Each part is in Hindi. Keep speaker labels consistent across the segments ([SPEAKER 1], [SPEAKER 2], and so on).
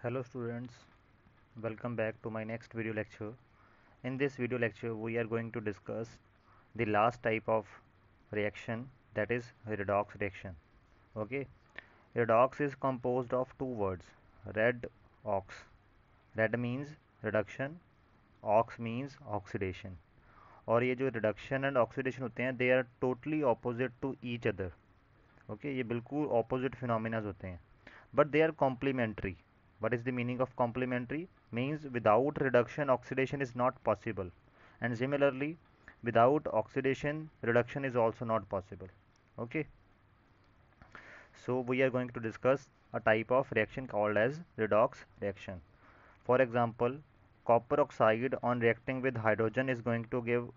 [SPEAKER 1] Hello students, welcome back to my next video lecture. In this video lecture we are going to discuss the last type of reaction, that is redox reaction. Okay, redox is composed of two words, red ox. Red means reduction, ox means oxidation. और ये जो रिडक्शन एंड ऑक्सीडेशन होते हैं they are totally opposite to each other. Okay, ये बिल्कुल ऑपोजिट फिनोमिनाज होते हैं but they are complementary. What is the meaning of complementary? Means without reduction oxidation is not possible, and similarly without oxidation reduction is also not possible. Okay, so we are going to discuss a type of reaction called as redox reaction. For example, copper oxide on reacting with hydrogen is going to give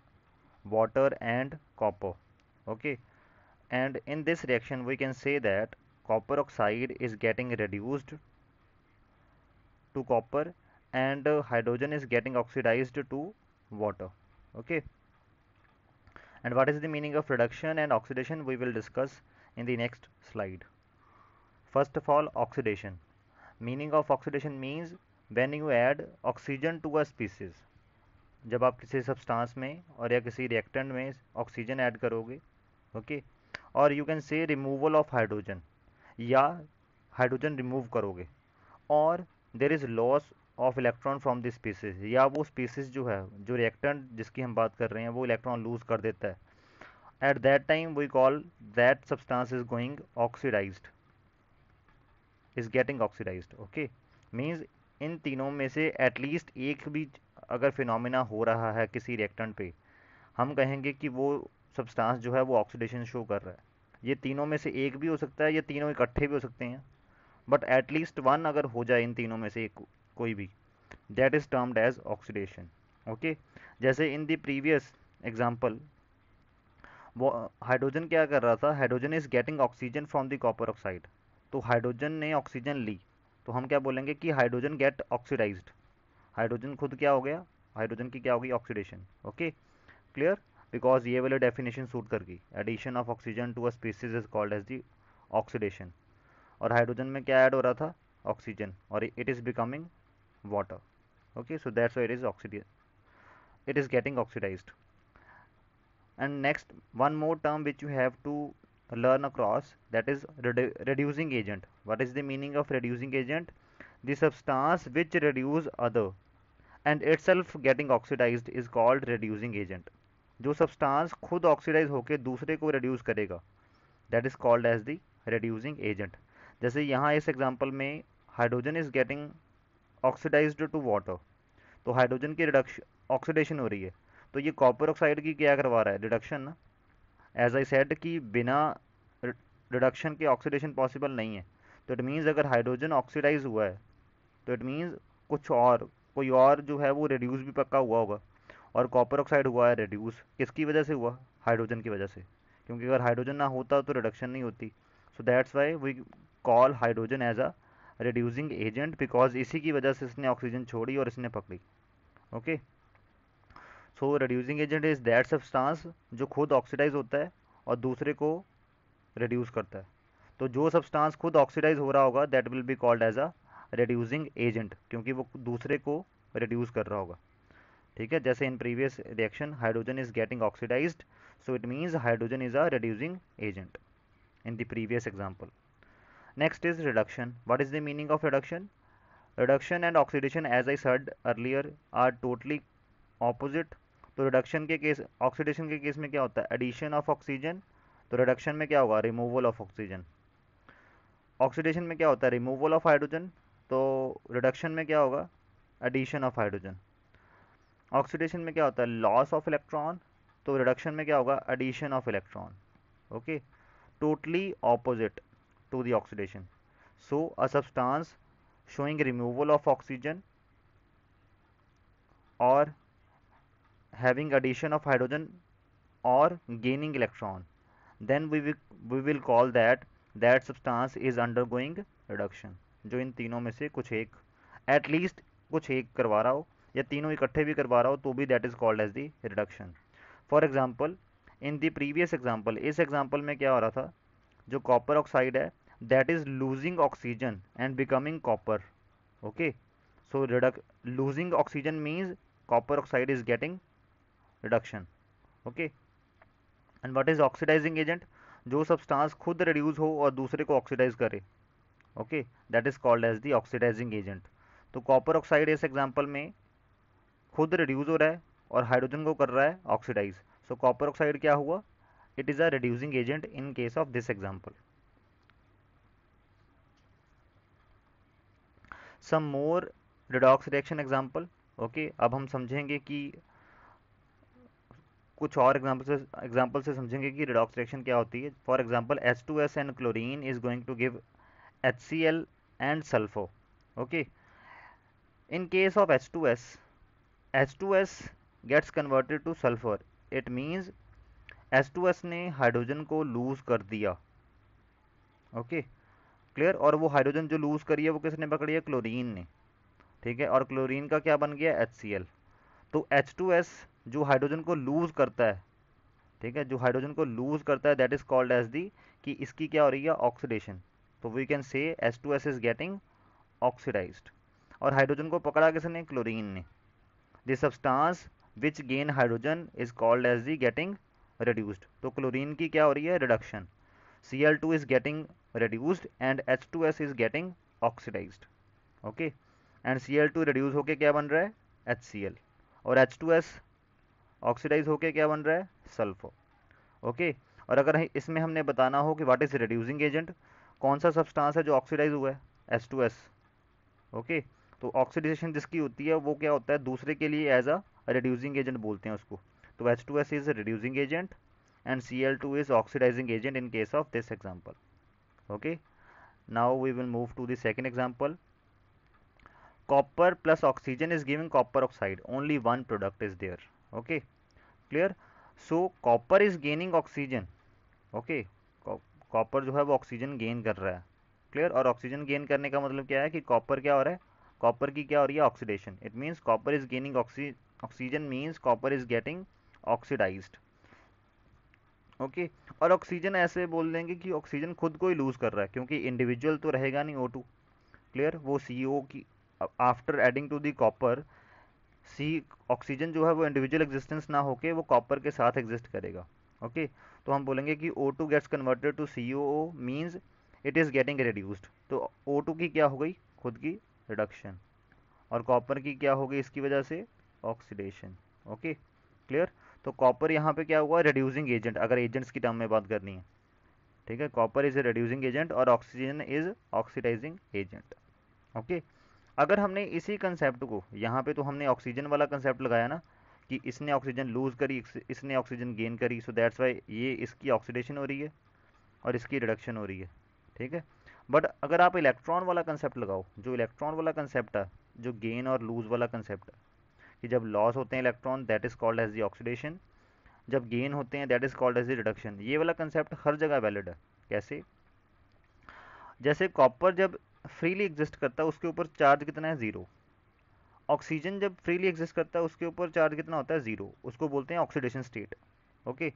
[SPEAKER 1] water and copper. Okay, and in this reaction we can say that copper oxide is getting reduced to copper, and hydrogen is getting oxidized to water. Okay, and what is the meaning of reduction and oxidation we will discuss in the next slide. First of all, oxidation. Meaning of oxidation means when you add oxygen to a species. जब आप किसी सब्सटेंस में और या किसी रिएक्टेंट में ऑक्सीजन ऐड करोगे. ओके, और यू कैन से रिमूवल ऑफ हाइड्रोजन, या हाइड्रोजन रिमूव करोगे, और there is loss of electron from this species, या वो स्पीसीज जो है, जो रिएक्टेंट जिसकी हम बात कर रहे हैं, वो इलेक्ट्रॉन लूज कर देता है. At that time we call that substance is going oxidized, is getting oxidized. Okay, means इन तीनों में से एटलीस्ट एक भी अगर फिनोमिना हो रहा है किसी रिएक्टेंट पे, हम कहेंगे कि वो सब्सटेंस जो है वो ऑक्सीडेशन शो कर रहा है. ये तीनों में से एक भी हो सकता है, ये तीनों इकट्ठे भी हो सकते हैं, बट एटलीस्ट वन अगर हो जाए इन तीनों में से एक कोई भी, that is termed as oxidation. Okay, जैसे इन द प्रीवियस एग्जांपल, वो हाइड्रोजन क्या कर रहा था, hydrogen is getting oxygen from the copper oxide. तो हाइड्रोजन ने ऑक्सीजन ली, तो हम क्या बोलेंगे कि हाइड्रोजन गेट ऑक्सीडाइज्ड. हाइड्रोजन खुद क्या हो गया, हाइड्रोजन की क्या होगी, ऑक्सीडेशन. ओके, क्लियर, बिकॉज ये वाली डेफिनेशन सूट कर गई. Addition of oxygen to a species is called as the oxidation. और हाइड्रोजन में क्या ऐड हो रहा था, ऑक्सीजन, और it is becoming water. Okay, so that's why it is it is getting oxidized. And next, one more term which you have to learn across, that is reducing agent. What is the meaning of reducing agent? The substance which reduce other and itself getting oxidized is called reducing agent. जो सब्सटेंस खुद ऑक्सीडाइज होकर दूसरे को रिड्यूस करेगा, that is called as the reducing agent. जैसे यहाँ इस एग्जांपल में hydrogen is getting oxidized to water, तो हाइड्रोजन की रिडक्शन ऑक्सीडेशन हो रही है, तो ये कॉपर ऑक्साइड की क्या करवा रहा है, रिडक्शन ना. एज आई सेड कि बिना रिडक्शन के ऑक्सीडेशन पॉसिबल नहीं है. तो इट मीन्स अगर हाइड्रोजन ऑक्सीडाइज हुआ है, तो इट मीन्स कुछ और, कोई और जो है वो रिड्यूस भी पक्का हुआ होगा. और कॉपर ऑक्साइड हुआ है रिड्यूस, किसकी वजह से हुआ, हाइड्रोजन की वजह से, क्योंकि अगर हाइड्रोजन ना होता तो रिडक्शन नहीं होती. So that's why we call hydrogen as a reducing agent, because इसी की वजह से इसने ऑक्सीजन छोड़ी और इसने पकड़ी. Okay, so reducing agent is that substance जो खुद ऑक्सीडाइज होता है और दूसरे को रिड्यूस करता है. तो जो सब्सटेंस खुद ऑक्सीडाइज हो रहा होगा that will be called as a reducing agent, क्योंकि वो दूसरे को रिड्यूस कर रहा होगा. ठीक है, जैसे in previous reaction hydrogen is getting oxidized, so it means hydrogen is a reducing agent in the previous example. Next is reduction. What is the meaning of reduction? Reduction and oxidation as I said earlier are totally opposite. तो रिडक्शन के केस, ऑक्सीडेशन के केस में क्या होता है, एडिशन ऑफ ऑक्सीजन. तो रिडक्शन में क्या होगा, रिमूवल ऑफ ऑक्सीजन. ऑक्सीडेशन में क्या होता है, रिमूवल ऑफ हाइड्रोजन. तो रिडक्शन में क्या होगा, एडिशन ऑफ हाइड्रोजन. ऑक्सीडेशन में क्या होता है, लॉस ऑफ इलेक्ट्रॉन. तो रिडक्शन में क्या होगा, addition of electron. Okay, totally opposite to the oxidation. So a substance showing removal of oxygen or having addition of hydrogen or gaining electron, then we will call that substance is undergoing reduction. जो इन तीनों में से कुछ एक, at least कुछ एक करवा रहा हो, या तीनों इकट्ठे भी करवा रहा हो, तो भी that is called as the reduction. For example, in the previous example, इस example में क्या हो रहा था, जो कॉपर ऑक्साइड है that is losing oxygen and becoming copper. Okay, so losing oxygen means copper oxide is getting reduction. Okay, and what is oxidizing agent? जो सब्सटेंस खुद रिड्यूस हो और दूसरे को ऑक्सीडाइज करे. Okay, that is called as the oxidizing agent. तो कॉपर ऑक्साइड इस एग्जांपल में खुद रिड्यूस हो रहा है और हाइड्रोजन को कर रहा है ऑक्सीडाइज. सो कॉपर ऑक्साइड क्या हुआ? It is a reducing agent in case of this example. Some more redox reaction example. Okay, अब हम समझेंगे कि कुछ और एग्जांपल से समझेंगे कि रिडॉक्स रिएक्शन क्या होती है. For example H2S and chlorine is going to give HCl and sulfur. Okay, in case of H2S, H2S gets converted to sulfur. It means H2S ने हाइड्रोजन को लूज कर दिया. Okay, clear. और वो हाइड्रोजन जो लूज करी है वो किसने पकड़ी है? क्लोरीन ने. ठीक है, और क्लोरीन का क्या बन गया? HCl. तो H2S जो हाइड्रोजन को लूज करता है, ठीक है, जो हाइड्रोजन को लूज करता है, that is called as the, कि इसकी क्या हो रही है? ऑक्सीडेशन. तो we can say H2S is getting oxidized. और हाइड्रोजन को पकड़ा किसने? क्लोरीन ने. The substance which gain hydrogen is called as the getting reduced. तो क्लोरीन की क्या हो रही है? Reduction. Cl2 is getting reduced and H2S is getting oxidized. Okay, and Cl2 reduce होके क्या बन रहा है? HCl. और H2S ऑक्सीडाइज होके क्या बन रहा है? सल्फर. ओके, और अगर इसमें हमने बताना हो कि व्हाट इज रिड्यूसिंग एजेंट, कौन सा सब्सटेंस है जो ऑक्सीडाइज हुआ है? H2S. ओके, तो ऑक्सीडेशन जिसकी होती है वो क्या होता है? दूसरे के लिए एज अ रिड्यूसिंग एजेंट बोलते हैं उसको. तो H2S is reducing agent and Cl2 is oxidizing agent in case of this example. Okay, now we will move to the second example. Copper plus oxygen is giving copper oxide. Only one product is there. Okay, clear. So copper is gaining oxygen. Okay, copper जो है वो ऑक्सीजन गेन कर रहा है. क्लियर. और ऑक्सीजन गेन करने का मतलब क्या है? कि कॉपर क्या हो रहा है? कॉपर की क्या हो रही है? Oxidation. It means copper is gaining oxygen means copper is getting oxidized. Okay, और ऑक्सीजन ऐसे बोल देंगे कि ऑक्सीजन खुद को ही लूज कर रहा है, क्योंकि इंडिविजुअल तो रहेगा नहीं O2. क्लियर. वो CO की after adding to the copper, see oxygen जो है वो इंडिविजुअल एग्जिस्टेंस ना होके वो कॉपर के साथ एग्जिस्ट करेगा. ओके, तो हम बोलेंगे कि O2 gets converted to COO means it is getting reduced. तो O2 की क्या हो गई? खुद की रिडक्शन. और कॉपर की क्या हो गई इसकी वजह से? ऑक्सीडेशन. Okay, clear. तो कॉपर यहाँ पे क्या हुआ? रिड्यूसिंग एजेंट, अगर एजेंट्स की टर्म में बात करनी है. ठीक है, copper is a reducing agent और oxygen is oxidizing agent. Okay, अगर हमने इसी कंसेप्ट को यहाँ पे, तो हमने ऑक्सीजन वाला कंसेप्ट लगाया ना, कि इसने ऑक्सीजन लूज करी, इसने ऑक्सीजन गेन करी, सो दैट्स वाई ये इसकी ऑक्सीडेशन हो रही है और इसकी रिडक्शन हो रही है. ठीक है, बट अगर आप इलेक्ट्रॉन वाला कंसेप्ट लगाओ, जो इलेक्ट्रॉन वाला कंसेप्ट है, जो गेन और लूज वाला कंसेप्ट है, कि जब लॉस होते हैं electron that is called as the oxidation, जब गेन होते हैं that is called as the reduction. ये वाला कंसेप्ट हर जगह वैलिड है. कैसे? जैसे कॉपर जब फ्रीली एग्जिस्ट करता है उसके ऊपर चार्ज कितना है? जीरो. ऑक्सीजन जब फ्रीली एग्जिस्ट करता है उसके ऊपर चार्ज कितना होता है? जीरो. उसको बोलते हैं oxidation state. Okay,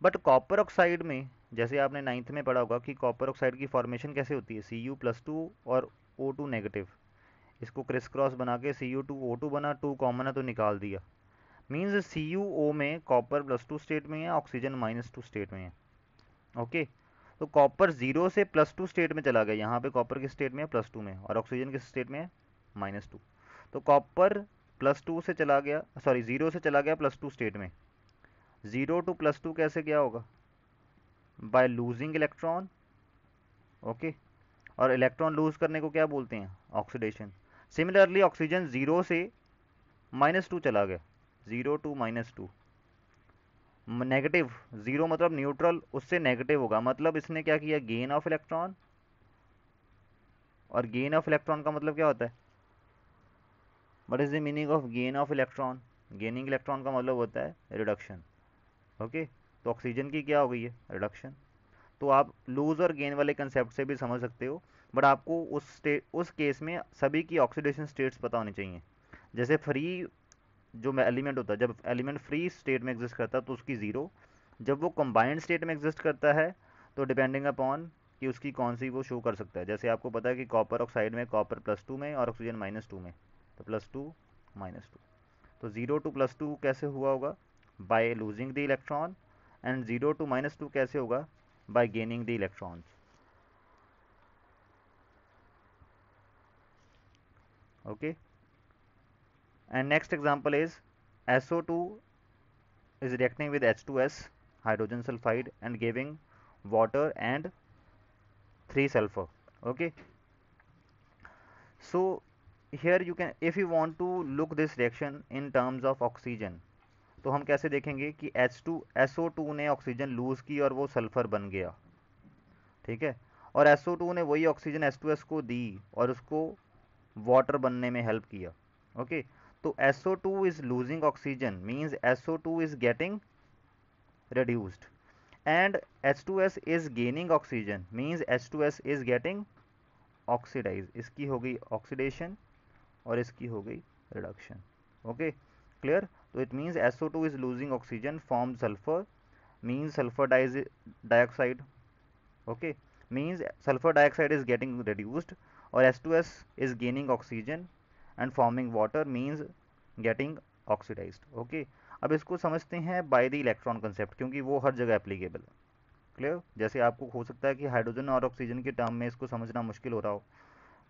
[SPEAKER 1] but copper oxide में, जैसे आपने नाइन्थ में पढ़ा होगा कि कॉपर ऑक्साइड की फॉर्मेशन कैसे होती है? Cu+2 और O2 नेगेटिव. इसको क्रिस क्रॉस बना के Cu2O2 बना, 2 कॉमन है तो निकाल दिया. मीन्स CuO में कॉपर +2 स्टेट में है, ऑक्सीजन -2 स्टेट में है. ओके, तो कॉपर 0 से +2 स्टेट में चला गया. यहाँ पे कॉपर किस स्टेट में है? +2 में. और ऑक्सीजन किस स्टेट में है? -2. तो कॉपर +2 से चला गया, सॉरी 0 से चला गया +2 स्टेट में. 0 to +2 कैसे क्या होगा? By losing electron. ओके, और इलेक्ट्रॉन लूज करने को क्या बोलते हैं? ऑक्सीडेशन. सिमिलरली ऑक्सीजन 0 से -2 चला गया. 0 to -2, नेगेटिव. 0 मतलब न्यूट्रल, उससे नेगेटिव होगा, मतलब इसने क्या किया? Gain of electron. और गेन ऑफ इलेक्ट्रॉन का मतलब क्या होता है? What is the meaning of gain of electron? Gaining electron का मतलब होता है रिडक्शन. ओके, तो ऑक्सीजन की क्या हो गई है? रिडक्शन. तो आप लूज और गेन वाले कंसेप्ट से भी समझ सकते हो, बट आपको उस केस में सभी की ऑक्सीडेशन स्टेट्स पता होनी चाहिए. जैसे फ्री जो एलिमेंट होता है, जब एलिमेंट फ्री स्टेट में एग्जिस्ट करता है तो उसकी 0. जब वो कंबाइंड स्टेट में एग्जिस्ट करता है तो डिपेंडिंग अपॉन कि उसकी कौन सी वो शो कर सकता है। जैसे आपको पता है कि कॉपर ऑक्साइड में कॉपर +2 में और ऑक्सीजन -2 में, तो +2 -2, तो 0 to +2 कैसे हुआ होगा, by losing the electron, and 0 to -2 कैसे होगा, bye gaining the electrons. Okay, and next example is SO2 is reacting with H2S hydrogen sulfide and giving water and 3 sulfur. Okay, so here you can, if you want to look this reaction in terms of oxygen, तो हम कैसे देखेंगे कि SO2 ने ऑक्सीजन लूज की और वो सल्फर बन गया, ठीक है, और SO2 ने वही ऑक्सीजन H2S को दी और उसको वाटर बनने में हेल्प किया। ओके, तो SO2 is losing oxygen means SO2 is getting reduced, and H2S is gaining oxygen means H2S is getting oxidized। इसकी हो गई ऑक्सीडेशन और इसकी हो गई रिडक्शन। Okay, clear. तो it means SO2 is losing oxygen form sulfur means sulfur dioxide। okay, means sulfur dioxide is getting reduced और H2S is gaining oxygen and forming water means getting oxidized। okay, अब इसको समझते हैं बाय द इलेक्ट्रॉन कंसेप्ट, क्योंकि वो हर जगह एप्लीकेबल है। क्लियर, जैसे आपको हो सकता है कि हाइड्रोजन और ऑक्सीजन के टर्म में इसको समझना मुश्किल हो रहा हो।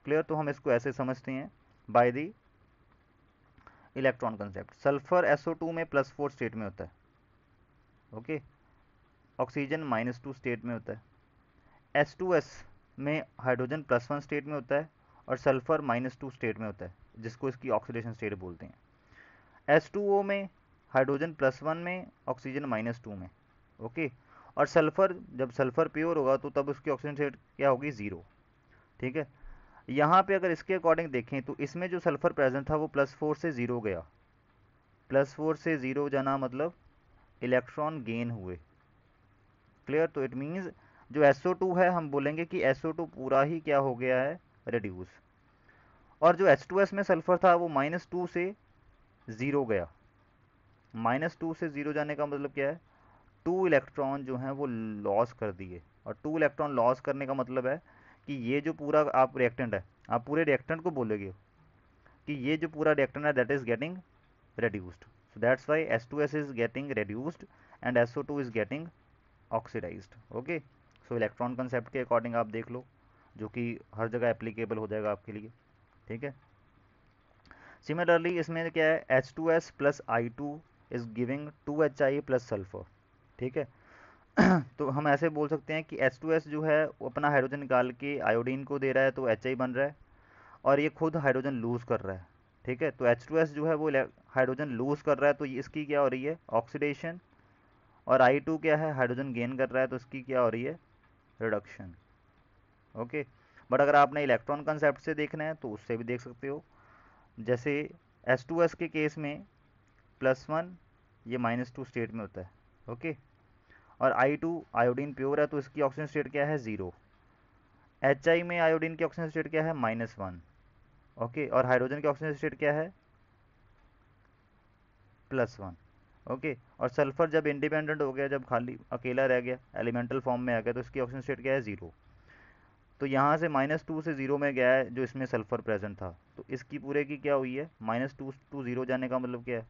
[SPEAKER 1] क्लियर, तो हम इसको ऐसे समझते हैं by the electron concept. Sulphur SO2 में +4 स्टेट में होता है। ओके, ऑक्सीजन -2 स्टेट में होता है। H2S में हाइड्रोजन +1 स्टेट में होता है और सल्फर -2 स्टेट में होता है, जिसको इसकी ऑक्सीडेशन स्टेट बोलते हैं। H2O में हाइड्रोजन +1 में, ऑक्सीजन -2 में। ओके, और सल्फर, जब सल्फर प्योर होगा तो तब उसकी ऑक्सीजन स्टेट क्या होगी, 0। ठीक है, यहाँ पे अगर इसके अकॉर्डिंग देखें तो इसमें जो सल्फर प्रेजेंट था वो +4 से 0 गया। +4 से 0 जाना मतलब इलेक्ट्रॉन गेन हुए। क्लियर, तो इट मीन्स जो SO2 है हम बोलेंगे कि SO2 पूरा ही क्या हो गया है, रिड्यूस। और जो H2S में सल्फर था वो -2 से 0 गया। -2 से 0 जाने का मतलब क्या है, 2 इलेक्ट्रॉन जो हैं वो लॉस कर दिए। और 2 इलेक्ट्रॉन लॉस करने का मतलब है कि ये जो पूरा आप रिएक्टेंट है, आप पूरे रिएक्टेंट को बोलोगे कि ये जो पूरा रिएक्टेंट है that is getting reduced, so that's why H2S is getting reduced and SO2 is getting oxidized। okay, so electron concept के अकॉर्डिंग आप देख लो, जो कि हर जगह एप्लीकेबल हो जाएगा आपके लिए। ठीक है, सिमिलरली इसमें क्या है, H2S plus I2 is giving 2HI plus sulphur. ठीक है, तो हम ऐसे बोल सकते हैं कि H2S जो है वो अपना हाइड्रोजन निकाल के आयोडीन को दे रहा है तो HI बन रहा है, और ये खुद हाइड्रोजन लूज कर रहा है। ठीक है, तो H2S जो है वो हाइड्रोजन लूज कर रहा है, तो इसकी क्या हो रही है, ऑक्सीडेशन। और I2 क्या है, हाइड्रोजन गेन कर रहा है, तो इसकी क्या हो रही है, रिडक्शन। ओके, बट अगर आपने इलेक्ट्रॉन कंसेप्ट से देखना है तो उससे भी देख सकते हो। जैसे H2S के केस में +1 ये -2 स्टेट में होता है। ओके, और I2 आयोडीन प्योर है तो इसकी ऑक्सीजन स्टेट क्या है, 0। HI में आयोडीन की ऑक्सीजन स्टेट क्या है, -1। ओके, और हाइड्रोजन की ऑक्सीजन स्टेट क्या है, +1। ओके, और सल्फर जब इंडिपेंडेंट हो गया, जब खाली अकेला रह गया, एलिमेंटल फॉर्म में आ गया, तो इसकी ऑक्सीजन स्टेट क्या है, 0। तो यहाँ से -2 से 0 में गया है जो इसमें सल्फर प्रेजेंट था, तो इसकी पूरे की क्या हुई है, -2 to 0 जाने का मतलब क्या है,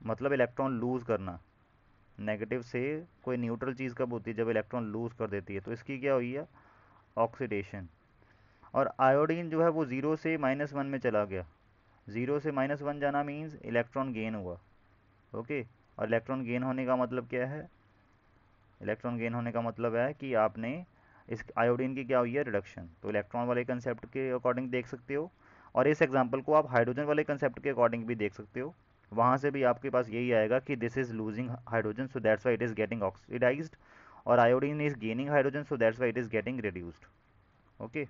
[SPEAKER 1] मतलब इलेक्ट्रॉन लूज करना। नेगेटिव से कोई न्यूट्रल चीज़ कब होती है, जब इलेक्ट्रॉन लूज कर देती है, तो इसकी क्या हुई है, ऑक्सीडेशन। और आयोडीन जो है वो 0 से -1 में चला गया। 0 से -1 जाना मीन्स इलेक्ट्रॉन गेन हुआ। ओके, और इलेक्ट्रॉन गेन होने का मतलब क्या है, इलेक्ट्रॉन गेन होने का मतलब है कि आपने इस आयोडीन की क्या हुई है, रिडक्शन। तो इलेक्ट्रॉन वाले कंसेप्ट के अकॉर्डिंग देख सकते हो, और इस एग्जांपल को आप हाइड्रोजन वाले कंसेप्ट के अकॉर्डिंग भी देख सकते हो। वहाँ से भी आपके पास यही आएगा कि this is losing hydrogen so that's why it is getting oxidized, और iodine is gaining hydrogen so that's why it is getting reduced. Okay,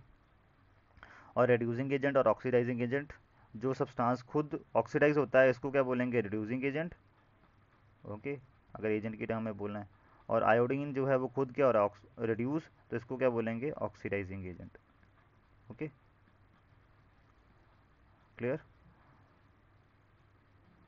[SPEAKER 1] और रिड्यूसिंग एजेंट और ऑक्सीडाइजिंग एजेंट, जो सब्सटेंस खुद ऑक्सीडाइज होता है इसको क्या बोलेंगे, रिड्यूसिंग एजेंट। ओके, अगर एजेंट की टर्म में बोलना है, और आयोडीन जो है वो खुद क्या हो रहा है, रिड्यूस, तो इसको क्या बोलेंगे, ऑक्सीडाइजिंग एजेंट। Okay, clear.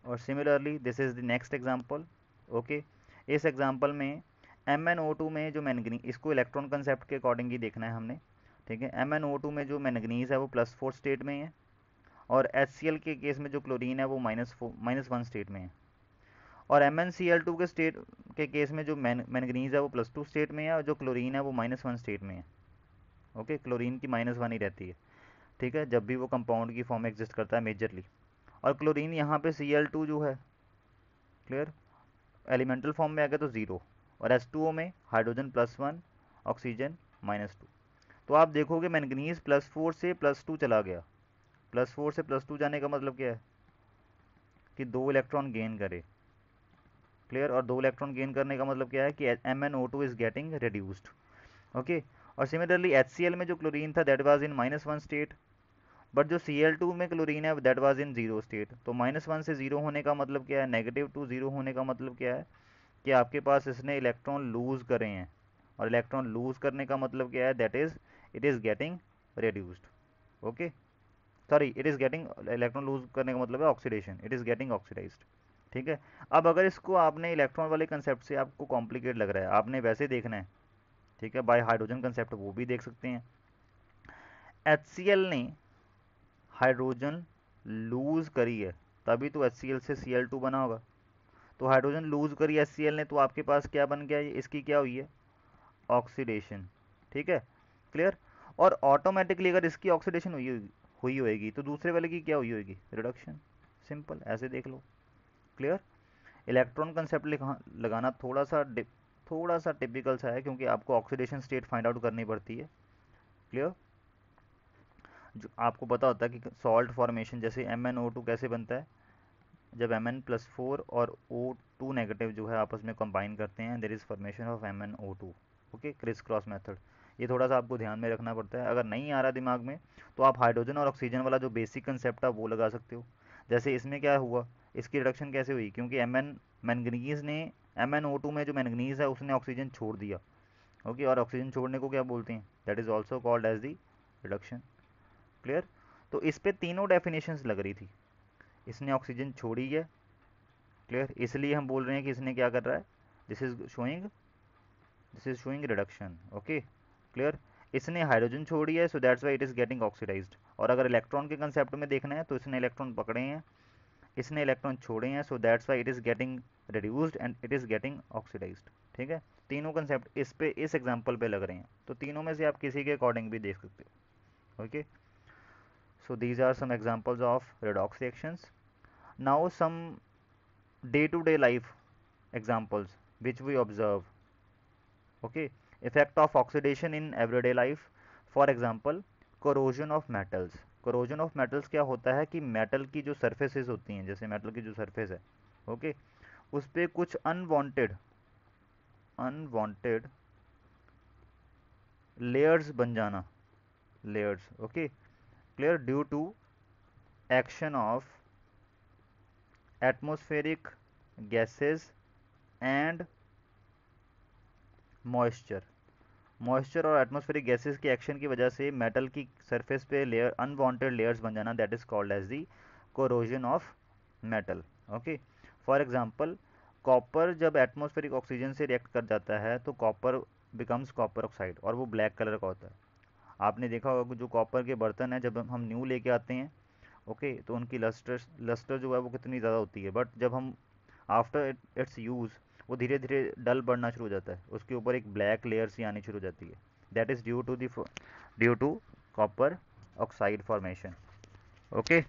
[SPEAKER 1] और similarly this is the next example. Okay, इस एग्जांपल में MnO2 में जो मैंगनीज, इसको इलेक्ट्रॉन कंसेप्ट के अकॉर्डिंग ही देखना है हमने, ठीक है। MnO2 में जो मैंगनीज है वो +4 स्टेट में है, और HCl के केस में जो क्लोरीन है वो -1 स्टेट में है, और MnCl2 के स्टेट के केस में जो मैंगनीज है वो +2 स्टेट में है, और जो क्लोरीन है वो -1 स्टेट में है। ओके, क्लोरीन की -1 ही रहती है, ठीक है, जब भी वो कंपाउंड की फॉर्म एग्जिस्ट करता है मेजरली। और क्लोरीन यहाँ पे Cl2 जो है, क्लियर, एलिमेंटल फॉर्म में आ गया तो 0, और H2O में हाइड्रोजन +1, ऑक्सीजन -2। तो आप देखोगे मैंगनीज +4 से +2 चला गया। +4 से +2 जाने का मतलब क्या है कि 2 इलेक्ट्रॉन गेन करे, क्लियर। और 2 इलेक्ट्रॉन गेन करने का मतलब क्या है कि MnO2 is getting reduced. Okay, और सिमिलरली HCl में जो क्लोरीन था that was in -1 state, but जो Cl2 में क्लोरीन है दैट वाज इन 0 स्टेट। तो -1 से 0 होने का मतलब क्या है, -2 0 होने का मतलब क्या है कि आपके पास इसने इलेक्ट्रॉन लूज करे हैं, और इलेक्ट्रॉन लूज करने का मतलब क्या है, that is it is getting reduced. Okay, sorry, it is getting, electron lose करने का मतलब है oxidation, it is getting oxidized, ठीक है। अब अगर इसको आपने इलेक्ट्रॉन वाले कंसेप्ट से आपको कॉम्प्लिकेट लग रहा है, आपने वैसे देखना है, ठीक है, बाय हाइड्रोजन कंसेप्ट वो भी देख सकते हैं। HCl ने हाइड्रोजन लूज करी है, तभी तो HCl से Cl2 बना होगा। तो हाइड्रोजन लूज करी HCl ने, तो आपके पास क्या बन गया, इसकी क्या हुई है, ऑक्सीडेशन, ठीक है, क्लियर। और ऑटोमेटिकली अगर इसकी ऑक्सीडेशन हुई होगी तो दूसरे वाले की क्या हुई होगी, रिडक्शन। सिंपल, ऐसे देख लो, क्लियर। इलेक्ट्रॉन कंसेप्ट लगाना थोड़ा सा टिपिकल सा है, क्योंकि आपको ऑक्सीडेशन स्टेट फाइंड आउट करनी पड़ती है, क्लियर। जो आपको पता होता है कि सॉल्ट फॉर्मेशन, जैसे MnO2 कैसे बनता है, जब Mn+4 और O2 नेगेटिव जो है आपस में कंबाइन करते हैं, there is formation of MnO2। Okay, criss cross method, ये थोड़ा सा आपको ध्यान में रखना पड़ता है। अगर नहीं आ रहा दिमाग में तो आप हाइड्रोजन और ऑक्सीजन वाला जो बेसिक कंसेप्ट है वो लगा सकते हो। जैसे इसमें क्या हुआ, इसकी रिडक्शन कैसे हुई, क्योंकि मैंगनीज ने MnO2 में जो मैंगनीज है उसने ऑक्सीजन छोड़ दिया। ओके, और ऑक्सीजन छोड़ने को क्या बोलते हैं, that is also called as the reduction, clear. तो इस पे तीनों डेफिनेशंस लग रही थी, इसने ऑक्सीजन छोड़ी है, क्लियर, इसलिए हम बोल रहे हैं कि इसने क्या कर रहा है, this is showing reduction. Okay, clear. इसने हाइड्रोजन छोड़ी है, so that's why it is getting oxidized. और अगर इलेक्ट्रॉन के कंसेप्ट में देखना है तो इसने इलेक्ट्रॉन पकड़े हैं, इसने इलेक्ट्रॉन छोड़े हैं, so that's why it is getting reduced and it is getting oxidized, ठीक है। तीनों कंसेप्ट इस एग्जाम्पल पे लग रहे हैं, तो तीनों में से आप किसी के अकॉर्डिंग भी देख सकते हो। Okay, so these are some examples of redox reactions. Now some day-to-day life examples which we observe. Okay, effect of oxidation in everyday life. For example, corrosion of metals. corrosion of metals क्या होता है कि मेटल की जो surfaces होती हैं, जैसे मेटल की जो surface है, ओके, उस पर कुछ अनवांटेड लेयर्स बन जाना, layers, okay, clear, due to action of atmospheric gases and moisture और एटमॉस्फेरिक गैसेस के एक्शन की वजह से मेटल की सरफेस पे लेयर, अनवांटेड लेयर्स बन जाना, that is called as the corrosion of metal. Okay, for example, copper जब एटमॉस्फेरिक ऑक्सीजन से रिएक्ट कर जाता है तो कॉपर बिकम्स कॉपर ऑक्साइड, और वो ब्लैक कलर का होता है। आपने देखा होगा कि जो कॉपर के बर्तन है जब हम न्यू लेके आते हैं, ओके, तो उनकी लस्टर जो है वो कितनी ज़्यादा होती है, बट जब हम आफ्टर इट्स यूज़ वो धीरे धीरे डल बढ़ना शुरू हो जाता है, उसके ऊपर एक ब्लैक लेयर सी आनी शुरू हो जाती है, that is due to copper oxide formation. Okay,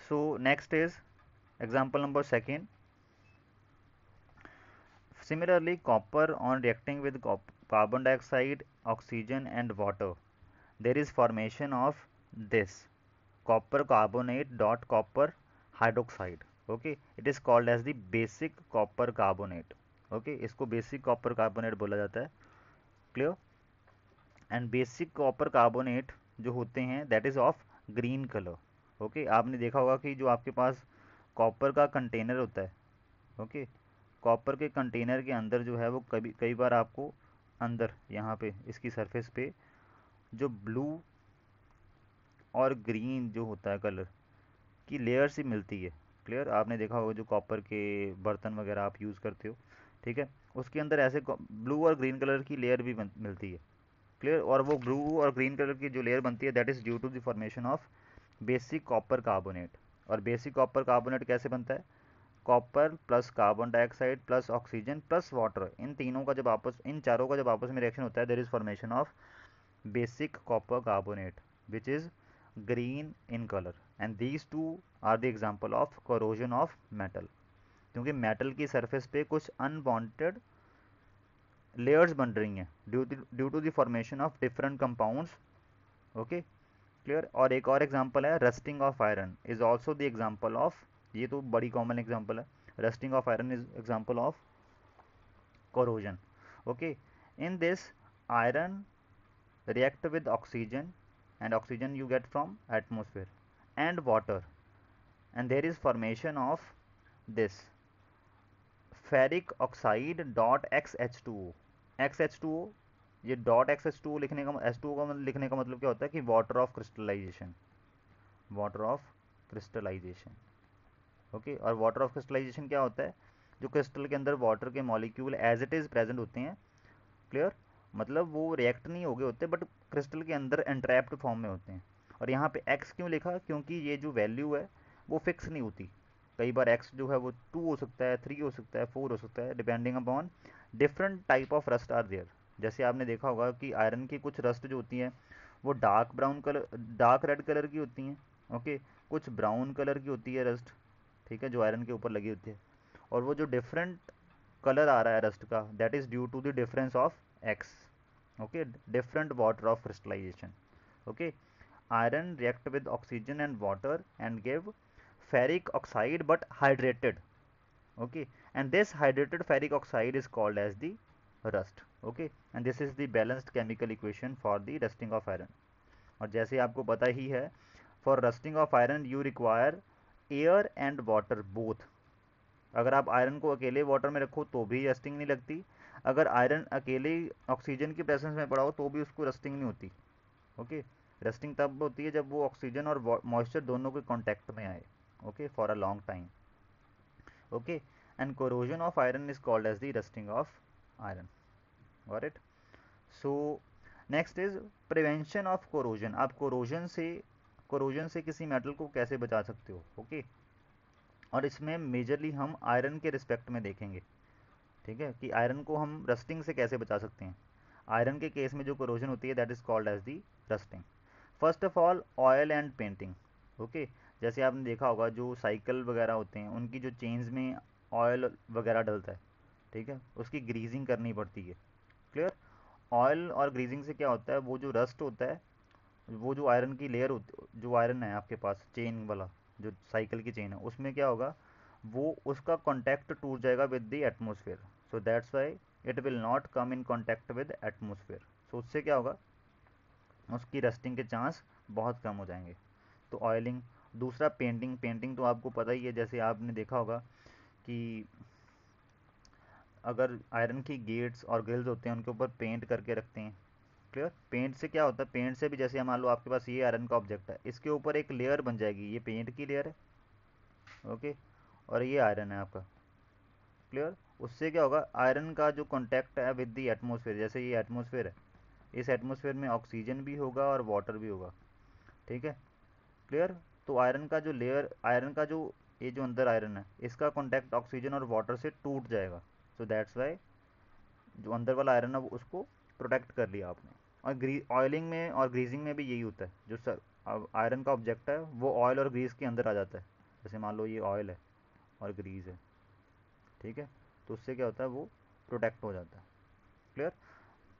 [SPEAKER 1] so next is example number second. Similarly, copper on reacting with carbon dioxide, oxygen and water, there is formation of this copper carbonate dot copper hydroxide. Okay, it is called as the basic copper carbonate. Okay, इसको basic copper carbonate बोला जाता है, clear. And basic copper carbonate जो होते हैं that is of green color. Okay, आपने देखा होगा कि जो आपके पास कॉपर का कंटेनर होता है, ओके, कॉपर के कंटेनर के अंदर जो है वो कई बार आपको अंदर यहाँ पे इसकी सरफेस पे जो ब्लू और ग्रीन जो होता है कलर की लेयर सी मिलती है, क्लियर, आपने देखा होगा जो कॉपर के बर्तन वगैरह आप यूज़ करते हो, ठीक है, उसके अंदर ऐसे ब्लू और ग्रीन कलर की लेयर भी मिलती है, क्लियर। और वो ब्लू और ग्रीन कलर की जो लेयर बनती है that is due to the formation of basic copper carbonate. और बेसिक कॉपर कार्बोनेट कैसे बनता है? Copper plus carbon dioxide plus oxygen plus water, इन चारों का जब आपस में रिएक्शन होता है there is formation of basic copper carbonate which is green in color, and these two are the example of corrosion of metal। क्योंकि मेटल की सरफेस पे कुछ अनवांटेड लेयर्स बन रही हैं due to the formation of different compounds. Okay, clear. और एक और एग्जांपल है rusting of iron is also the example of, ये तो बड़ी कॉमन एग्जांपल है, rusting of iron is example of corrosion। okay, in this iron react with oxygen, and oxygen you get from atmosphere, and water, and there is formation of this ferric oxide dot XH2O। XH2O, ये डॉट XH2O लिखने का H2O का लिखने का मतलब क्या होता है कि water of crystallization, water of crystallization. Okay, और वाटर ऑफ क्रिस्टलाइजेशन क्या होता है? जो क्रिस्टल के अंदर वाटर के molecule as it is present होते हैं, क्लियर, मतलब वो रिएक्ट नहीं हो गए होते बट क्रिस्टल के अंदर एंट्रैप्ड फॉर्म में होते हैं। और यहाँ पे x क्यों लिखा? क्योंकि ये जो वैल्यू है वो फिक्स नहीं होती, कई बार x जो है वो 2 हो सकता है, 3 हो सकता है, 4 हो सकता है, depending upon different type of rust are there. जैसे आपने देखा होगा कि आयरन की कुछ रस्ट जो होती हैं वो dark brown colour, dark red colour की होती हैं, ओके, कुछ ब्राउन कलर की होती है रस्ट, ठीक है, जो आयरन के ऊपर लगी होती है। और वो जो डिफरेंट कलर आ रहा है रस्ट का that is due to the difference of x। okay, different water of crystallization। okay, iron react with oxygen and water and give ferric oxide but hydrated। okay, and this hydrated ferric oxide is called as the rust। okay, and this is the balanced chemical equation for the rusting of iron। और जैसे आपको पता ही है for rusting of iron you require air and water both. अगर आप आयरन को अकेले वाटर में रखो तो भी रस्टिंग नहीं लगती, अगर आयरन अकेले ऑक्सीजन की प्रेजेंस में पड़ा हो तो भी उसको रस्टिंग नहीं होती। ओके, रस्टिंग तब होती है जब वो ऑक्सीजन और मॉइस्चर दोनों के कांटेक्ट में आए, okay, for a long time. Okay, and corrosion of iron is called as the rusting of iron. Got it? So next is prevention of corrosion. आप कोरोजन से किसी मेटल को कैसे बचा सकते हो? ओके, और इसमें मेजरली हम आयरन के रिस्पेक्ट में देखेंगे, ठीक है, कि आयरन को हम रस्टिंग से कैसे बचा सकते हैं। आयरन के केस में जो कोरोजन होती है that is called as the rusting. First of all oil and painting. Okay, जैसे आपने देखा होगा जो साइकिल वगैरह होते हैं उनकी जो चेन्स में ऑयल वगैरह डलता है, ठीक है, उसकी ग्रीजिंग करनी पड़ती है, क्लियर। ऑयल और ग्रीजिंग से क्या होता है, वो जो रस्ट होता है, वो जो आयरन की लेयर होती, जो आयरन है आपके पास चेन वाला, जो साइकिल की चेन है, उसमें क्या होगा, वो उसका कॉन्टैक्ट टूट जाएगा with the atmosphere. So that's why it will not come in contact with atmosphere. So उससे क्या होगा, उसकी रस्टिंग के चांस बहुत कम हो जाएंगे। तो ऑयलिंग। दूसरा पेंटिंग। पेंटिंग तो आपको पता ही है, जैसे आपने देखा होगा कि अगर आयरन की गेट्स और ग्रिल्स होते हैं उनके ऊपर पेंट करके रखते हैं, क्लियर। पेंट से क्या होता है, पेंट से भी जैसे मान लो आपके पास ये आयरन का ऑब्जेक्ट है, इसके ऊपर एक लेयर बन जाएगी, ये पेंट की लेयर है, ओके, और ये आयरन है आपका, क्लियर। उससे क्या होगा, आयरन का जो कॉन्टैक्ट है विद दी एटमोसफेयर, जैसे ये एटमोसफेयर है, इस एटमोसफेयर में ऑक्सीजन भी होगा और वाटर भी होगा, ठीक है, क्लियर। तो आयरन का जो लेयर, आयरन का जो ये जो अंदर आयरन है इसका कॉन्टैक्ट ऑक्सीजन और वाटर से टूट जाएगा। सो दैट्स वाई जो अंदर वाला आयरन है वो उसको प्रोटेक्ट कर लिया आपने। और ऑयलिंग में और ग्रीजिंग में भी यही होता है, जो सर आयरन का ऑब्जेक्ट है वो ऑयल और ग्रीस के अंदर आ जाता है। जैसे मान लो ये ऑयल है और ग्रीस है, ठीक है, तो उससे क्या होता है, वो प्रोटेक्ट हो जाता है, क्लियर।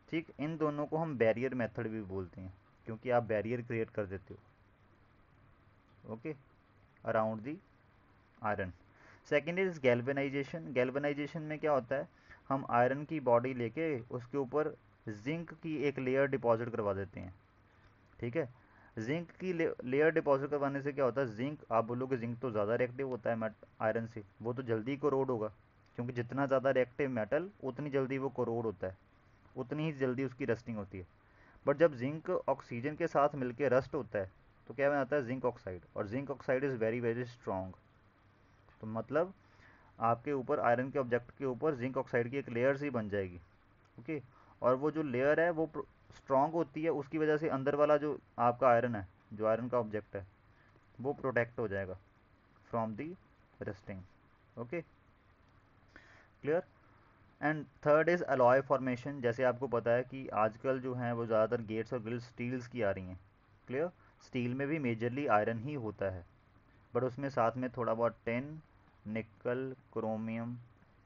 [SPEAKER 1] ठीक, इन दोनों को हम बैरियर मेथड भी बोलते हैं क्योंकि आप बैरियर क्रिएट कर देते हो, okay, around the iron. Second is galvanisation. Galvanisation में क्या होता है, हम आयरन की बॉडी लेके उसके ऊपर जिंक की एक लेयर डिपॉजिट करवा देते हैं, ठीक है। जिंक की लेयर डिपॉजिट करवाने से क्या होता है, जिंक, आप बोलोगे जिंक तो ज़्यादा रिएक्टिव होता है आयरन से, वो तो जल्दी कोरोड होगा, क्योंकि जितना ज़्यादा रिएक्टिव मेटल उतनी जल्दी वो कोरोड होता है, उतनी ही जल्दी उसकी रस्टिंग होती है। बट जब जिंक ऑक्सीजन के साथ मिलकर रस्ट होता है तो क्या बनाता है, जिंक ऑक्साइड, और zinc oxide is very very strong, तो मतलब आपके ऊपर आयरन के ऑब्जेक्ट के ऊपर जिंक ऑक्साइड की एक लेयर सी बन जाएगी। ओके, और वो जो लेयर है वो स्ट्रांग होती है, उसकी वजह से अंदर वाला जो आपका आयरन है, जो आयरन का ऑब्जेक्ट है, वो प्रोटेक्ट हो जाएगा from the rusting. Okay, clear. And third is alloy formation. जैसे आपको पता है कि आजकल जो है वो ज़्यादातर गेट्स और ग्रिल्स स्टील्स की आ रही हैं। क्लियर। स्टील में भी मेजरली आयरन ही होता है, बट उसमें साथ में थोड़ा बहुत टिन, निकल, क्रोमियम,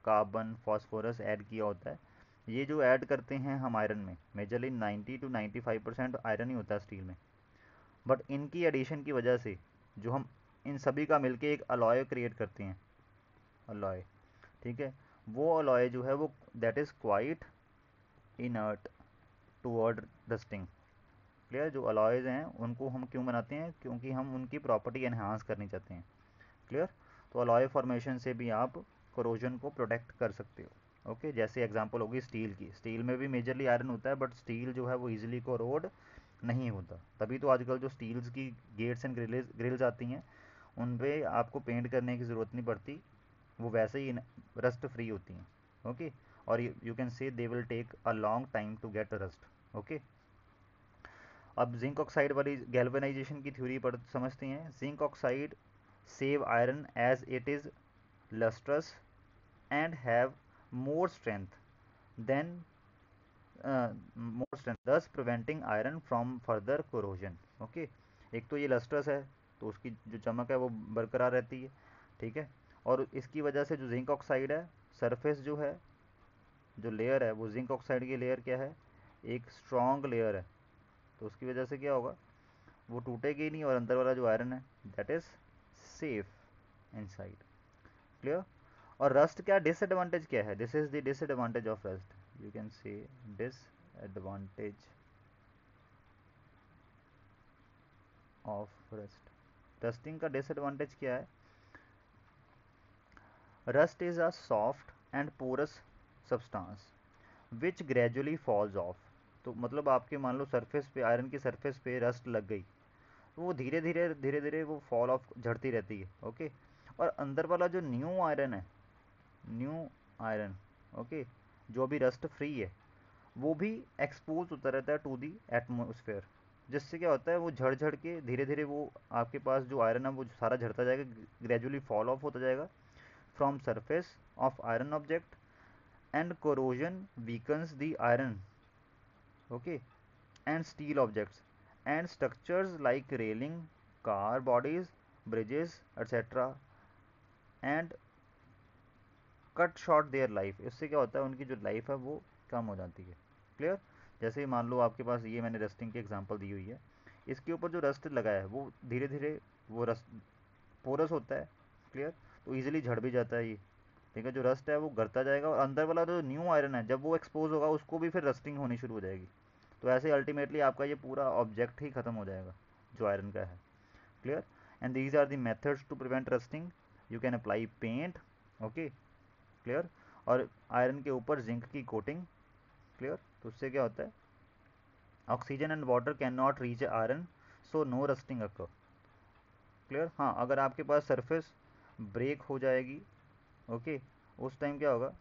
[SPEAKER 1] कार्बन, फास्फोरस ऐड किया होता है। ये जो ऐड करते हैं हम आयरन में, मेजरली 90 to 95% आयरन ही होता है स्टील में। बट इनकी एडिशन की वजह से जो हम इन सभी का मिलके एक अलॉय क्रिएट करते हैं, अलॉय, ठीक है, वो अलॉय जो है वो that is quite inert toward rusting. Clear. जो अलॉयज़ हैं उनको हम क्यों बनाते हैं, क्योंकि हम उनकी प्रॉपर्टी एनहांस करनी चाहते हैं। क्लियर। तो अलॉय फॉर्मेशन से भी आप कोरोजन को प्रोटेक्ट कर सकते हो। ओके, जैसे एग्जांपल होगी स्टील की। स्टील में भी मेजरली आयरन होता है, बट स्टील जो है वो इजीली कोरोड नहीं होता। तभी तो आजकल जो स्टील्स की गेट्स एंड ग्रिल्स आती हैं उन पे आपको पेंट करने की ज़रूरत नहीं पड़ती, वो वैसे ही रस्ट फ्री होती हैं। ओके, और you can say they will take a long time to get rust. Okay, अब जिंक ऑक्साइड वाली गैल्वेनाइजेशन की थ्योरी पर समझते हैं। Zinc oxide save iron as it is lustrous and have more strength than more strength, thus preventing iron from further corrosion. Okay, एक तो ये लस्ट्रस है तो उसकी जो चमक है वो बरकरार रहती है, ठीक है। और इसकी वजह से जो जिंक ऑक्साइड है, सरफेस जो है, जो लेयर है वो जिंक ऑक्साइड की लेयर क्या है, एक स्ट्रॉन्ग लेयर है। तो उसकी वजह से क्या होगा, वो टूटेगी नहीं और अंदर वाला जो आयरन है that is safe inside. Clear. और रस्ट क्या डिसएडवांटेज क्या है, this is the disadvantage of rust, you can say disadvantage of rust. Rusting का डिसएडवांटेज क्या है, rust is a soft and porous substance which gradually falls off. तो मतलब आपके मान लो सरफेस पे, आयरन की सरफेस पे रस्ट लग गई तो वो धीरे धीरे वो फॉल ऑफ झड़ती रहती है। ओके, और अंदर वाला जो न्यू आयरन है, न्यू आयरन, ओके, जो अभी रस्ट फ्री है, वो भी एक्सपोज होता रहता है टू दी एटमोसफेयर, जिससे क्या होता है वो झड़ झड़ के धीरे धीरे वो आपके पास जो आयरन है वो सारा झड़ता जाएगा, ग्रेजुअली फॉल ऑफ होता जाएगा from surface of iron object and corrosion weakens the iron. Okay, and steel objects and structures like railing, car bodies, bridges etcetera and cut short their life. इससे क्या होता है उनकी जो लाइफ है वो कम हो जाती है। क्लियर। जैसे ही मान लो आपके पास ये मैंने रस्टिंग की एग्जांपल दी हुई है, इसके ऊपर जो रस्ट लगा है वो धीरे धीरे वो रस्ट पोरस होता है। क्लियर। तो इजीली झड़ भी जाता है ये, ठीक है। जो रस्ट है वो घटता जाएगा और अंदर वाला जो न्यू आयरन है जब वो एक्सपोज होगा उसको भी फिर रस्टिंग होनी शुरू हो जाएगी। तो ऐसे अल्टीमेटली आपका ये पूरा ऑब्जेक्ट ही खत्म हो जाएगा जो आयरन का है। Clear. And these are the methods to prevent rusting. You can apply paint. Okay, clear. और आयरन के ऊपर जिंक की कोटिंग। क्लियर। तो उससे क्या होता है, oxygen and water can not reach iron, so no rusting occur. Clear. हाँ, अगर आपके पास सरफेस ब्रेक हो जाएगी, ओके, उस टाइम क्या होगा,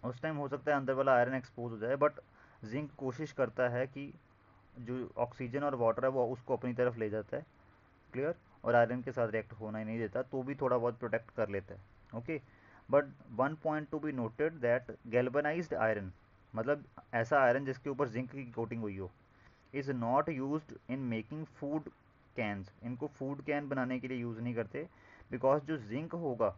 [SPEAKER 1] उस टाइम हो सकता है अंदर वाला आयरन एक्सपोज हो जाए, बट जिंक कोशिश करता है कि जो ऑक्सीजन और वाटर है वो उसको अपनी तरफ ले जाता है। क्लियर। और आयरन के साथ रिएक्ट होना ही नहीं देता, तो भी थोड़ा बहुत प्रोटेक्ट कर लेता है। Okay, but one point to be noted that galvanized iron, मतलब ऐसा आयरन जिसके ऊपर जिंक की कोटिंग हुई हो, is not used in making food cans. इनको फूड कैन बनाने के लिए यूज़ नहीं करते, बिकॉज जो जिंक होगा,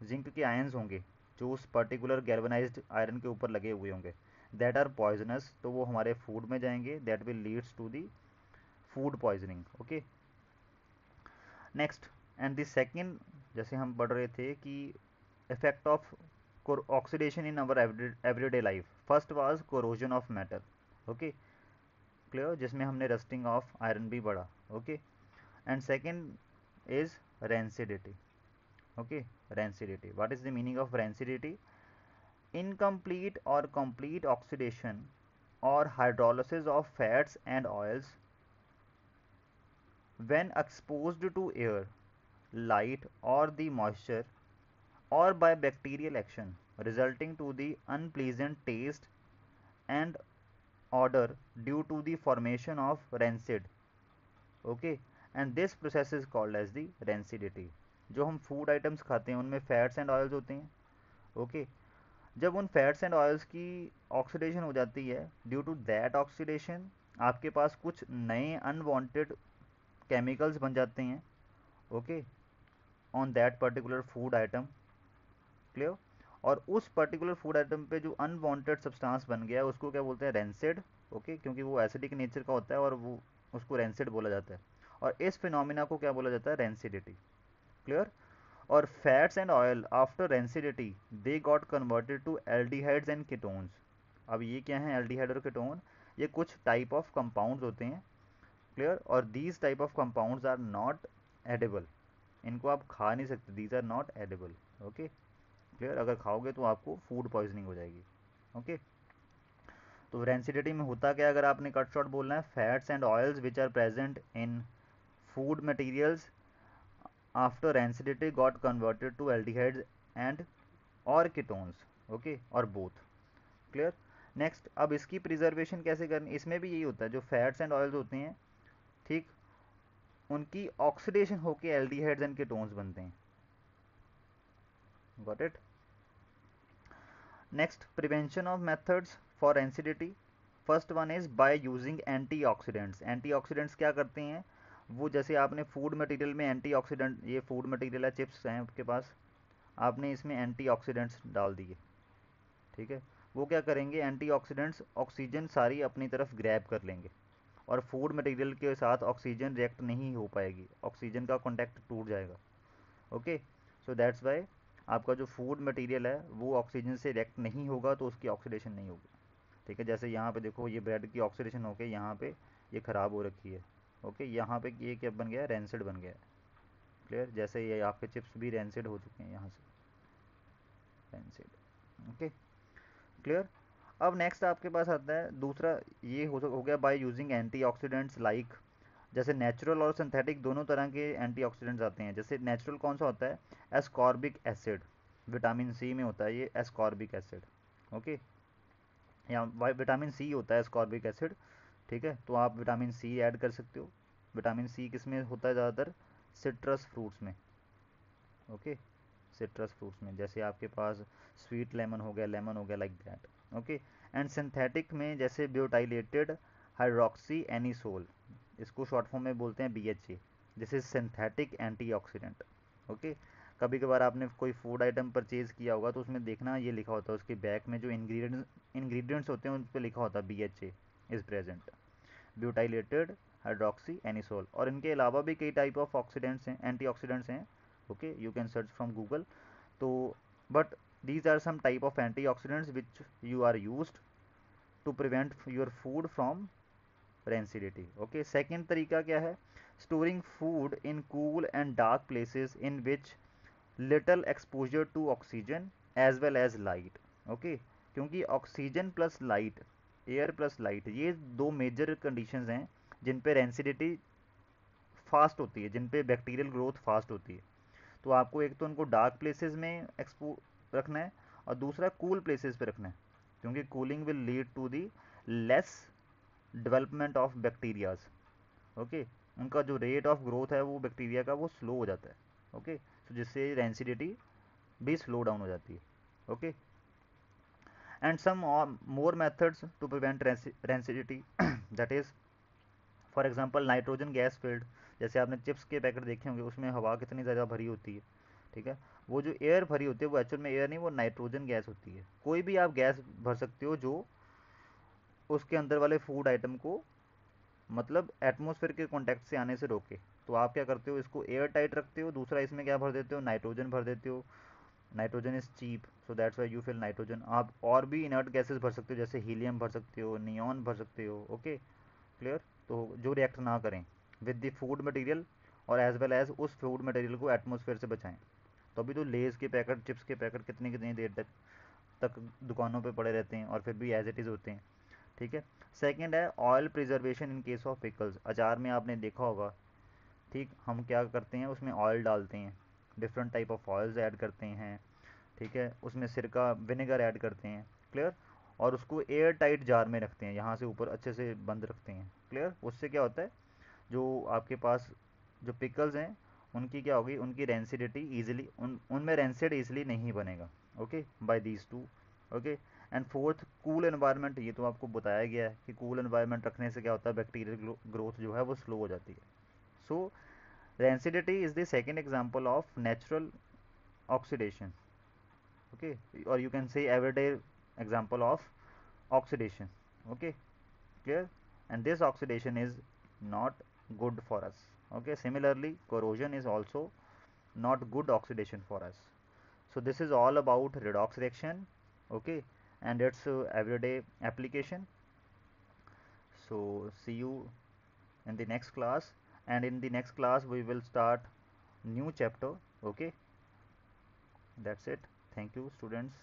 [SPEAKER 1] जिंक के आयंस होंगे जो उस पर्टिकुलर गैल्वेनाइज्ड आयरन के ऊपर लगे हुए होंगे, दैट आर पॉइजनस, तो वो हमारे फूड में जाएंगे, that will leads to the food poisoning. Okay, next and the second, जैसे हम पढ़ रहे थे कि effect of oxidation in our everyday life, first was corrosion of metal. Okay, clear, जिसमें हमने रस्टिंग ऑफ आयरन भी पढ़ा। Okay, and second is rancidity. Okay, rancidity, what is the meaning of rancidity, incomplete or complete oxidation or hydrolysis of fats and oils when exposed to air,
[SPEAKER 2] light or the moisture, or by bacterial action, resulting to the unpleasant taste and odor due to the formation of rancid. Okay, and this process is called as the rancidity. जो हम फूड आइटम्स खाते हैं उनमें फैट्स एंड ऑयल्स होते हैं. ओके, जब उन फैट्स एंड ऑयल्स की ऑक्सीडेशन हो जाती है, ड्यू टू दैट ऑक्सीडेशन आपके पास कुछ नए अनवांटेड केमिकल्स बन जाते हैं. Okay, on that particular food item. Clear? और उस पर्टिकुलर फूड आइटम पे जो अनवांटेड सब्सटेंस बन गया है उसको क्या बोलते हैं? रेंसिड. ओके, क्योंकि वो एसिडिक नेचर का होता है और वो उसको रेंसिड बोला जाता है. और इस फिनोमिना को क्या बोला जाता है? रेंसिडिटी. क्लियर? और fats and oil after rancidity they got converted to aldehydes and ketones. अब ये क्या है एल्डिहाइड और कीटोन? ये कुछ टाइप ऑफ कंपाउंड्स होते हैं. क्लियर? और these type of compounds are not edible. इनको आप खा नहीं सकते. These are not edible. Okay, clear? अगर खाओगे तो आपको फूड पॉइजनिंग हो जाएगी. ओके, तो रेंसिडिटी में होता क्या है अगर आपने कट शॉर्ट बोलना है? Fats and oils which are present in food materials after rancidity got converted to aldehydes and or ketones. Okay, और both. क्लियर? नेक्स्ट, अब इसकी प्रिजर्वेशन कैसे करनी? इसमें भी यही होता है, जो फैट्स एंड ऑयल्स होते हैं, ठीक, उनकी ऑक्सीडेशन होके एल्डिहाइड्स एंड कीटोन्स बनते हैं. Got it? Next, prevention of methods for rancidity. First one is by using antioxidants. Antioxidants क्या करते हैं? वो जैसे आपने फूड मटेरियल में एंटीऑक्सीडेंट, ये फूड मटेरियल है, चिप्स हैं आपके पास, आपने इसमें एंटीऑक्सीडेंट्स डाल दिए. ठीक है, वो क्या करेंगे? एंटीऑक्सीडेंट्स ऑक्सीजन सारी अपनी तरफ ग्रैब कर लेंगे और फूड मटेरियल के साथ ऑक्सीजन रिएक्ट नहीं हो पाएगी, ऑक्सीजन का कॉन्टैक्ट टूट जाएगा. ओके, सो दैट्स वाई आपका जो फूड मटेरियल है वो ऑक्सीजन से रिएक्ट नहीं होगा, तो उसकी ऑक्सीडेशन नहीं होगी. ठीक है, जैसे यहाँ पे देखो, ये ब्रेड की ऑक्सीडेशन होके यहाँ पे ये ख़राब हो रखी है. ओके, यहाँ पे ये क्या बन गया है? रेंसिड बन गया है. क्लियर? जैसे ये आपके चिप्स भी रेंसिड हो चुके हैं यहाँ से, रेंसिड. Okay, clear? अब नेक्स्ट आपके पास आता है दूसरा, ये हो गया बाय यूजिंग एंटीऑक्सीडेंट्स लाइक, जैसे नेचुरल और सिंथेटिक दोनों तरह के एंटीऑक्सीडेंट्स आते हैं. जैसे नेचुरल कौन सा होता है? Ascorbic acid. विटामिन सी में होता है ये एस्कॉर्बिक एसिड. ओके, या विटामिन सी होता है एस्कॉर्बिक एसिड. ठीक है, तो आप विटामिन सी ऐड कर सकते हो. विटामिन सी किस में होता है ज़्यादातर? सिट्रस फ्रूट्स में. ओके, सिट्रस फ्रूट्स में, जैसे आपके पास स्वीट लेमन हो गया like that. Okay, and synthetic में जैसे ब्यूटाइलेटेड हाइड्रोक्सी एनिसोल, इसको शॉर्ट फॉर्म में बोलते हैं BHA. This is synthetic antioxidant. Okay, कभी कभार आपने कोई फूड आइटम परचेज किया होगा तो उसमें देखना ये लिखा होता है, उसके बैक में जो इंग्रेडिएंट्स होते हैं उन पर लिखा होता है BHA is present, butylated hydroxy anisole. और इनके अलावा भी कई टाइप ऑफ ऑक्सीडेंट्स हैं, एंटीऑक्सीडेंट्स हैं. Okay, you can search from Google. तो but these are some type of antioxidants which you are used to prevent your food from rancidity. Okay, second तरीका क्या है? storing food in cool and dark places in which little exposure to oxygen as well as light. Okay, क्योंकि oxygen plus light, air plus light, ये दो मेजर कंडीशंस हैं जिन पे रेंसिडिटी फास्ट होती है, जिन पे बैक्टीरियल ग्रोथ फास्ट होती है. तो आपको एक तो उनको डार्क प्लेसेस में एक्सपो रखना है और दूसरा कूल प्लेसेस पे रखना है, क्योंकि cooling will lead to the less development of bacterias. Okay, उनका जो रेट ऑफ ग्रोथ है वो बैक्टीरिया का वो स्लो हो जाता है. ओके, तो जिससे रेंसिडिटी भी स्लो डाउन हो जाती है. Okay, and some more methods to prevent rancidity, that is for example nitrogen gas filled. जैसे आपने चिप्स के पैकेट देखे होंगे, उसमें हवा कितनी ज़्यादा भरी होती है. ठीक है, वो जो एयर भरी होती है वो एक्चुअल में एयर नहीं, वो नाइट्रोजन गैस होती है. कोई भी आप गैस भर सकते हो जो उसके अंदर वाले फूड आइटम को मतलब एटमोसफेयर के कॉन्टैक्ट से आने से रोके. तो आप क्या करते हो? इसको एयर टाइट रखते हो. दूसरा इसमें क्या भर देते हो? नाइट्रोजन भर देते हो. Nitrogen is cheap, so that's why you fill nitrogen. आप और भी इनर्ट गैसेस भर सकते हो, जैसे हीलियम भर सकते हो, नियॉन भर सकते हो. Okay, clear? तो जो रिएक्ट ना करें विद द फूड मटेरियल और एज वेल एज उस फूड मटेरियल को एटमोसफेयर से बचाएं. तो अभी तो लेज़ के पैकेट, चिप्स के पैकेट कितनी कितनी देर तक दुकानों पे पड़े रहते हैं और फिर भी एज इट इज़ होते हैं. ठीक है, सेकंड है oil preservation in case of pickles. अचार में आपने देखा होगा ठीक, हम क्या करते हैं उसमें ऑयल डालते हैं, different type of oils add करते हैं, ठीक है, उसमें सिरका विनेगर ऐड करते हैं, क्लियर, और उसको एयर टाइट जार में रखते हैं, यहाँ से ऊपर अच्छे से बंद रखते हैं, क्लियर। उससे क्या होता है, जो आपके पास जो पिकल्स हैं उनकी क्या होगी, उनकी रेंसिडिटी ईजिली उनमें रेंसिड ईजिली नहीं बनेगा, okay, by these two, okay. And fourth, cool environment, ये तो आपको बताया गया है कि कूल एनवायरनमेंट रखने से क्या होता है, बैक्टीरियल ग्रोथ जो है वो स्लो हो जाती है। सो rancidity is the second example of natural oxidation, okay, or you can say everyday example of oxidation, okay, clear. And this oxidation is not good for us, okay. Similarly, corrosion is also not good oxidation for us. So this is all about redox reaction, okay, and its everyday application. So see you in the next class, and in the next class we will start new chapter, okay. That's it. Thank you, students.